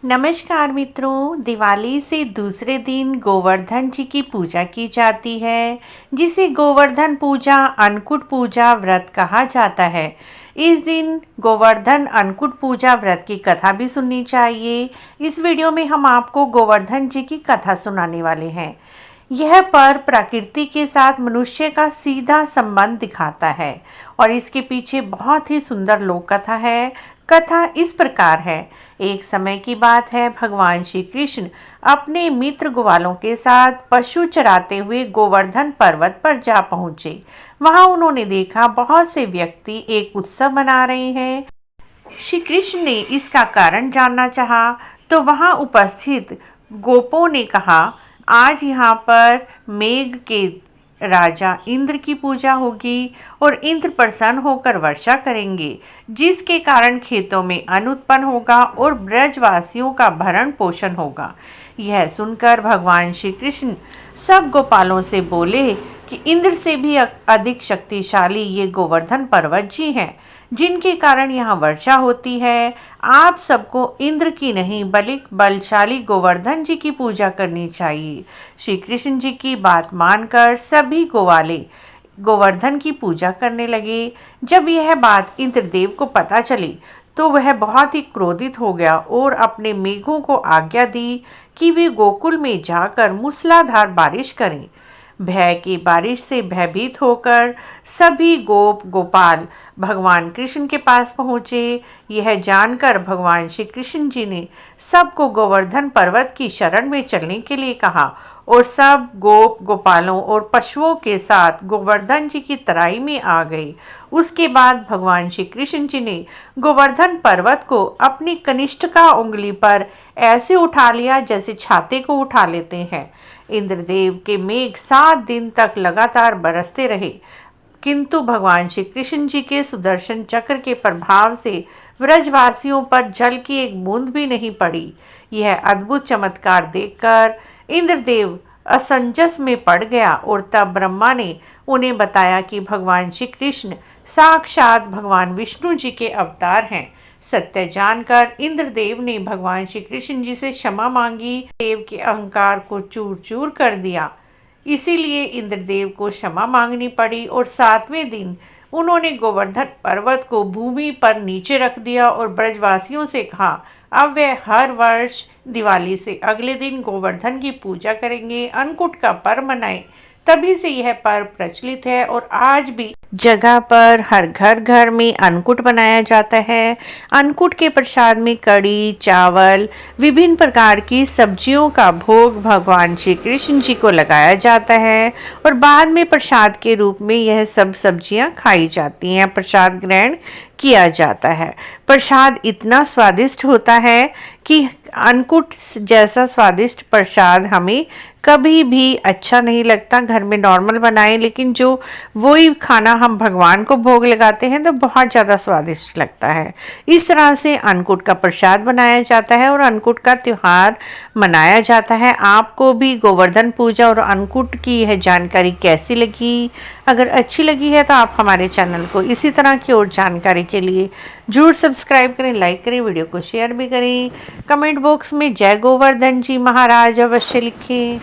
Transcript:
नमस्कार मित्रों, दिवाली से दूसरे दिन गोवर्धन जी की पूजा की जाती है, जिसे गोवर्धन पूजा अन्नकूट पूजा व्रत कहा जाता है। इस दिन गोवर्धन अन्नकूट पूजा व्रत की कथा भी सुननी चाहिए। इस वीडियो में हम आपको गोवर्धन जी की कथा सुनाने वाले हैं। यह पर्व प्रकृति के साथ मनुष्य का सीधा संबंध दिखाता है और इसके पीछे बहुत ही सुंदर लोक कथा है। कथा इस प्रकार है। एक समय की बात है, भगवान श्री कृष्ण अपने मित्र ग्वालों के साथ पशु चराते हुए गोवर्धन पर्वत पर जा पहुंचे। वहां उन्होंने देखा बहुत से व्यक्ति एक उत्सव मना रहे हैं। श्री कृष्ण ने इसका कारण जानना चाहा, तो वहां उपस्थित गोपों ने कहा, आज यहाँ पर मेघ के राजा इंद्र की पूजा होगी और इंद्र प्रसन्न होकर वर्षा करेंगे, जिसके कारण खेतों में अन्न उत्पन्न होगा और ब्रजवासियों का भरण पोषण होगा। यह सुनकर भगवान श्री कृष्ण सब गोपालों से बोले कि इंद्र से भी अधिक शक्तिशाली ये गोवर्धन पर्वत जी हैं, जिनके कारण यहाँ वर्षा होती है। आप सबको इंद्र की नहीं बल्कि बलशाली गोवर्धन जी की पूजा करनी चाहिए। श्री कृष्ण जी की बात मानकर सभी ग्वाले गोवर्धन की पूजा करने लगे। जब यह बात इंद्रदेव को पता चली तो वह बहुत ही क्रोधित हो गया और अपने मेघों को आज्ञा दी कि वे गोकुल में जाकर मूसलाधार बारिश करें। भय की बारिश से भयभीत होकर सभी गोपाल भगवान कृष्ण के पास पहुँचे। यह जानकर भगवान श्री कृष्ण जी ने सबको गोवर्धन पर्वत की शरण में चलने के लिए कहा और सब गोपालों और पशुओं के साथ गोवर्धन जी की तराई में आ गए। उसके बाद भगवान श्री कृष्ण जी ने गोवर्धन पर्वत को अपनी कनिष्ठिका उंगली पर ऐसे उठा लिया जैसे छाते को उठा लेते हैं। इंद्रदेव के मेघ 7 दिन तक लगातार बरसते रहे, किंतु भगवान श्री कृष्ण जी के सुदर्शन चक्र के प्रभाव से ब्रजवासियों पर जल की एक बूंद भी नहीं पड़ी। यह अद्भुत चमत्कार देखकर इंद्रदेव असंजस में पड़ गया और तब ब्रह्मा ने उन्हें बताया कि भगवान श्री कृष्ण साक्षात भगवान विष्णु जी के अवतार हैं। सत्य जानकर इंद्रदेव ने भगवान श्री कृष्ण जी से क्षमा मांगी। देव के अहंकार को चूर चूर कर दिया, इसीलिए इंद्रदेव को क्षमा मांगनी पड़ी और 7वें दिन उन्होंने गोवर्धन पर्वत को भूमि पर नीचे रख दिया और ब्रजवासियों से कहा, अब वे हर वर्ष दिवाली से अगले दिन गोवर्धन की पूजा करेंगे, अन्नकूट का पर्व मनाएं। तभी से यह पर्व प्रचलित है और आज भी जगह पर हर घर में अन्नकूट बनाया जाता है। अन्नकूट के प्रसाद में कड़ी चावल विभिन्न प्रकार की सब्जियों का भोग भगवान श्री कृष्ण जी को लगाया जाता है और बाद में प्रसाद के रूप में यह सब सब्जियां खाई जाती हैं, प्रसाद ग्रहण किया जाता है। प्रसाद इतना स्वादिष्ट होता है कि अन्नकूट जैसा स्वादिष्ट प्रसाद हमें कभी भी अच्छा नहीं लगता। घर में नॉर्मल बनाएं, लेकिन जो वही खाना हम भगवान को भोग लगाते हैं तो बहुत ज़्यादा स्वादिष्ट लगता है। इस तरह से अन्नकूट का प्रसाद बनाया जाता है और अन्नकूट का त्यौहार मनाया जाता है। आपको भी गोवर्धन पूजा और अन्नकूट की यह जानकारी कैसी लगी? अगर अच्छी लगी है तो आप हमारे चैनल को इसी तरह की और जानकारी के लिए जरूर सब्सक्राइब करें, लाइक करें, वीडियो को शेयर भी करें। कमेंट बॉक्स में जय गोवर्धन जी महाराज अवश्य लिखें।